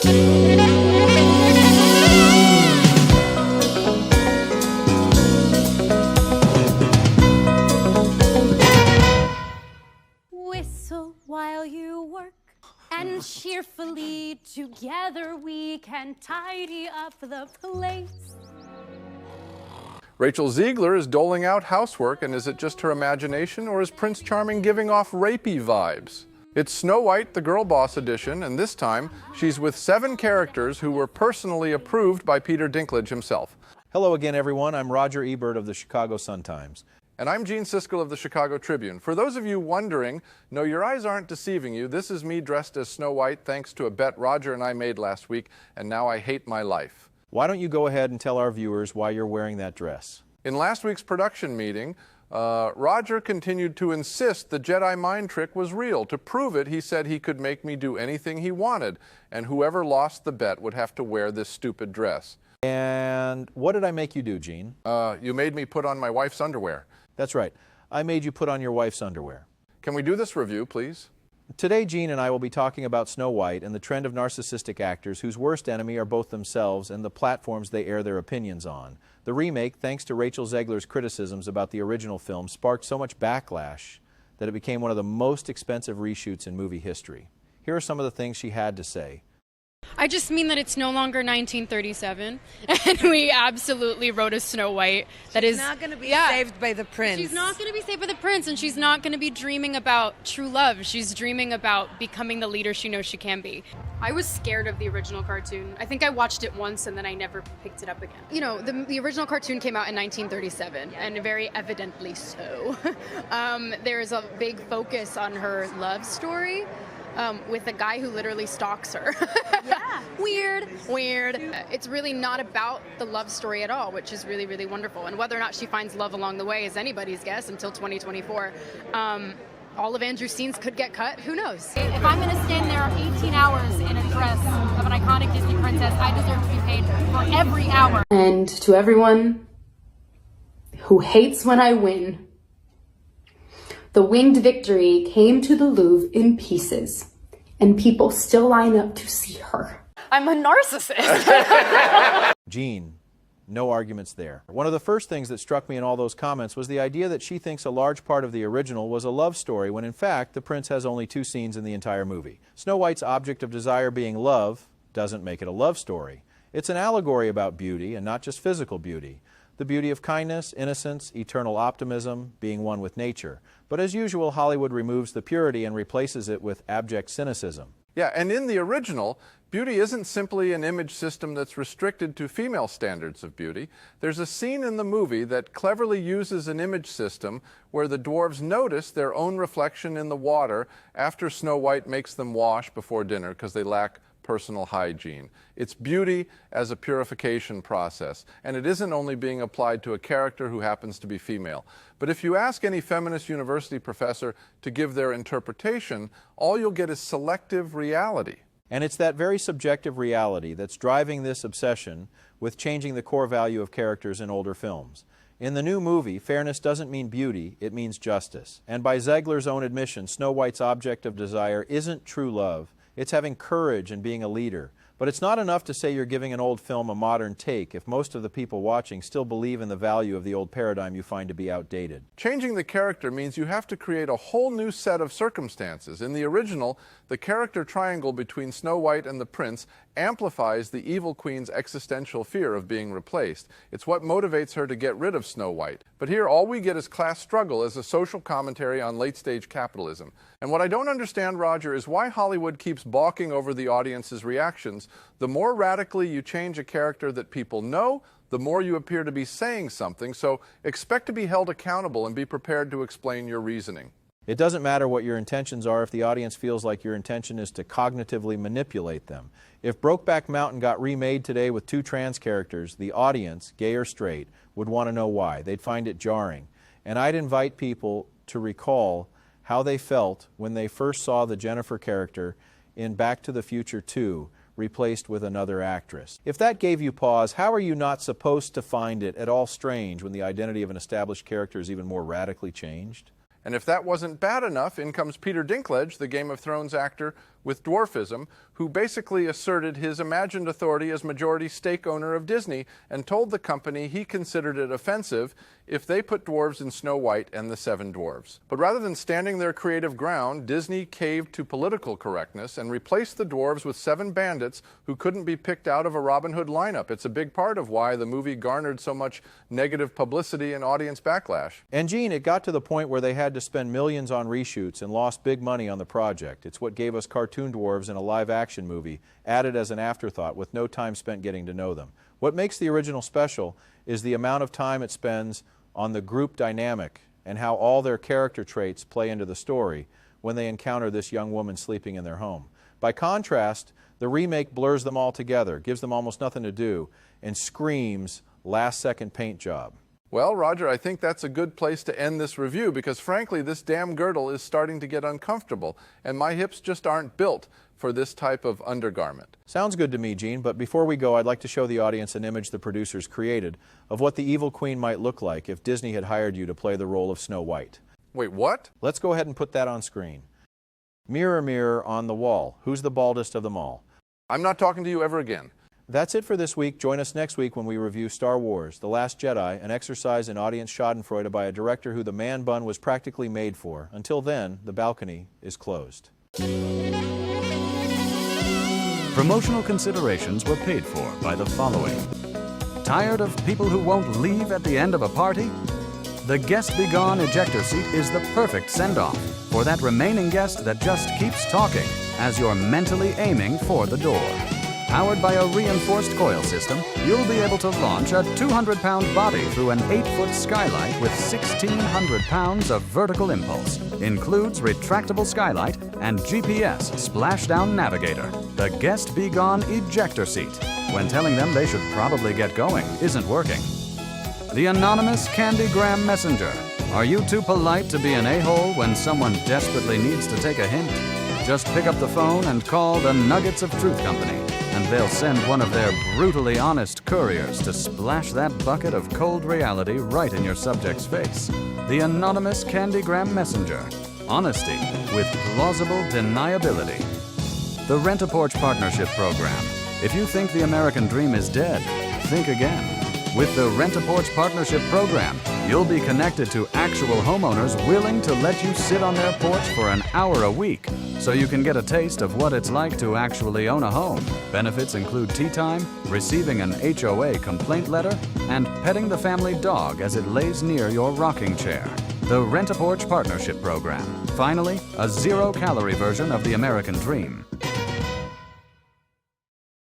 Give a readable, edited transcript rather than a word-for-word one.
Whistle while you work, and cheerfully together we can tidy up the place. Rachel Ziegler is doling out housework, and is it just her imagination, or is Prince Charming giving off rapey vibes? It's Snow White, the Girl Boss edition, and this time she's with 7 characters who were personally approved by Peter Dinklage himself. Hello again, everyone. I'm Roger Ebert of the Chicago Sun-Times. And I'm Gene Siskel of the Chicago Tribune. For those of you wondering, no, your eyes aren't deceiving you. This is me dressed as Snow White thanks to a bet Roger and I made last week, and now I hate my life. Why don't you go ahead and tell our viewers why you're wearing that dress? In last week's production meeting, Roger continued to insist the Jedi mind trick was real. To prove it, he said he could make me do anything he wanted, and whoever lost the bet would have to wear this stupid dress. And what did I make you do, Gene? You made me put on my wife's underwear. That's right. I made you put on your wife's underwear. Can we do this review, please? Today, Gene and I will be talking about Snow White and the trend of narcissistic actors whose worst enemy are both themselves and the platforms they air their opinions on. The remake, thanks to Rachel Zegler's criticisms about the original film, sparked so much backlash that it became one of the most expensive reshoots in movie history. Here are some of the things she had to say. I just mean that it's no longer 1937, and we absolutely wrote a Snow White that is not going to be saved by the prince. She's not going to be saved by the prince, and she's not going to be dreaming about true love. She's dreaming about becoming the leader she knows she can be. I was scared of the original cartoon. I think I watched it once, and then I never picked it up again. You know, the original cartoon came out in 1937, and very evidently so. There is a big focus on her love story. With a guy who literally stalks her. Yeah. Weird. It's really not about the love story at all, which is really, really wonderful. And whether or not she finds love along the way is anybody's guess until 2024. All of Andrew's scenes could get cut. Who knows? If I'm going to stand there 18 hours in a dress of an iconic Disney princess, I deserve to be paid for every hour. And to everyone who hates when I win, the winged victory came to the Louvre in pieces, and people still line up to see her. I'm a narcissist. Gene, no arguments there. One of the first things that struck me in all those comments was the idea that she thinks a large part of the original was a love story, when in fact the prince has only 2 scenes in the entire movie. Snow White's object of desire being love doesn't make it a love story. It's an allegory about beauty, and not just physical beauty. The beauty of kindness, innocence, eternal optimism, being one with nature. But as usual, Hollywood removes the purity and replaces it with abject cynicism. Yeah, and in the original, beauty isn't simply an image system that's restricted to female standards of beauty. There's a scene in the movie that cleverly uses an image system where the dwarves notice their own reflection in the water after Snow White makes them wash before dinner because they lack personal hygiene. It's beauty as a purification process, and it isn't only being applied to a character who happens to be female. But if you ask any feminist university professor to give their interpretation, all you'll get is selective reality. And it's that very subjective reality that's driving this obsession with changing the core value of characters in older films. In the new movie, fairness doesn't mean beauty, it means justice. And by Zegler's own admission, Snow White's object of desire isn't true love. It's having courage and being a leader. But it's not enough to say you're giving an old film a modern take if most of the people watching still believe in the value of the old paradigm you find to be outdated. Changing the character means you have to create a whole new set of circumstances. In the original, the character triangle between Snow White and the prince amplifies the evil queen's existential fear of being replaced. It's what motivates her to get rid of Snow White. But here, all we get is class struggle as a social commentary on late-stage capitalism. And what I don't understand, Roger, is why Hollywood keeps balking over the audience's reactions. The more radically you change a character that people know, the more you appear to be saying something, so expect to be held accountable and be prepared to explain your reasoning. It doesn't matter what your intentions are if the audience feels like your intention is to cognitively manipulate them. If Brokeback Mountain got remade today with 2 trans characters, the audience, gay or straight, would want to know why. They'd find it jarring. And I'd invite people to recall how they felt when they first saw the Jennifer character in Back to the Future 2 replaced with another actress. If that gave you pause, how are you not supposed to find it at all strange when the identity of an established character is even more radically changed? And if that wasn't bad enough, in comes Peter Dinklage, the Game of Thrones actor with dwarfism, who basically asserted his imagined authority as majority stake owner of Disney and told the company he considered it offensive if they put dwarves in Snow White and the Seven Dwarfs. But rather than standing their creative ground, Disney caved to political correctness and replaced the dwarves with 7 bandits who couldn't be picked out of a Robin Hood lineup. It's a big part of why the movie garnered so much negative publicity and audience backlash. And Gene, it got to the point where they had to spend millions on reshoots and lost big money on the project. It's what gave us cartoon dwarves in a live-action movie, added as an afterthought with no time spent getting to know them. What makes the original special is the amount of time it spends on the group dynamic and how all their character traits play into the story when they encounter this young woman sleeping in their home. By contrast, the remake blurs them all together, gives them almost nothing to do, and screams last-second paint job. Well, Roger, I think that's a good place to end this review because, frankly, this damn girdle is starting to get uncomfortable, and my hips just aren't built for this type of undergarment. Sounds good to me, Gene, but before we go, I'd like to show the audience an image the producers created of what the evil queen might look like if Disney had hired you to play the role of Snow White. Wait, what? Let's go ahead and put that on screen. Mirror, mirror on the wall, who's the baldest of them all? I'm not talking to you ever again. That's it for this week. Join us next week when we review Star Wars: The Last Jedi, an exercise in audience schadenfreude by a director who the man bun was practically made for. Until then, the balcony is closed. Promotional considerations were paid for by the following. Tired of people who won't leave at the end of a party? The Guest Be Gone ejector seat is the perfect send-off for that remaining guest that just keeps talking as you're mentally aiming for the door. Powered by a reinforced coil system, you'll be able to launch a 200-pound body through an 8-foot skylight with 1,600 pounds of vertical impulse. Includes retractable skylight and GPS splashdown navigator. The Guest Be Gone ejector seat, when telling them they should probably get going, isn't working. The anonymous Candygram messenger. Are you too polite to be an a-hole when someone desperately needs to take a hint? Just pick up the phone and call the Nuggets of Truth Company, and they'll send one of their brutally honest couriers to splash that bucket of cold reality right in your subject's face. The anonymous Candygram messenger. Honesty with plausible deniability. The Rent-A-Porch Partnership Program. If you think the American dream is dead, think again. With the Rent-A-Porch Partnership Program, you'll be connected to actual homeowners willing to let you sit on their porch for an hour a week, so you can get a taste of what it's like to actually own a home. Benefits include tea time, receiving an HOA complaint letter, and petting the family dog as it lays near your rocking chair. The Rent-A-Porch Partnership Program. Finally, a zero-calorie version of the American dream.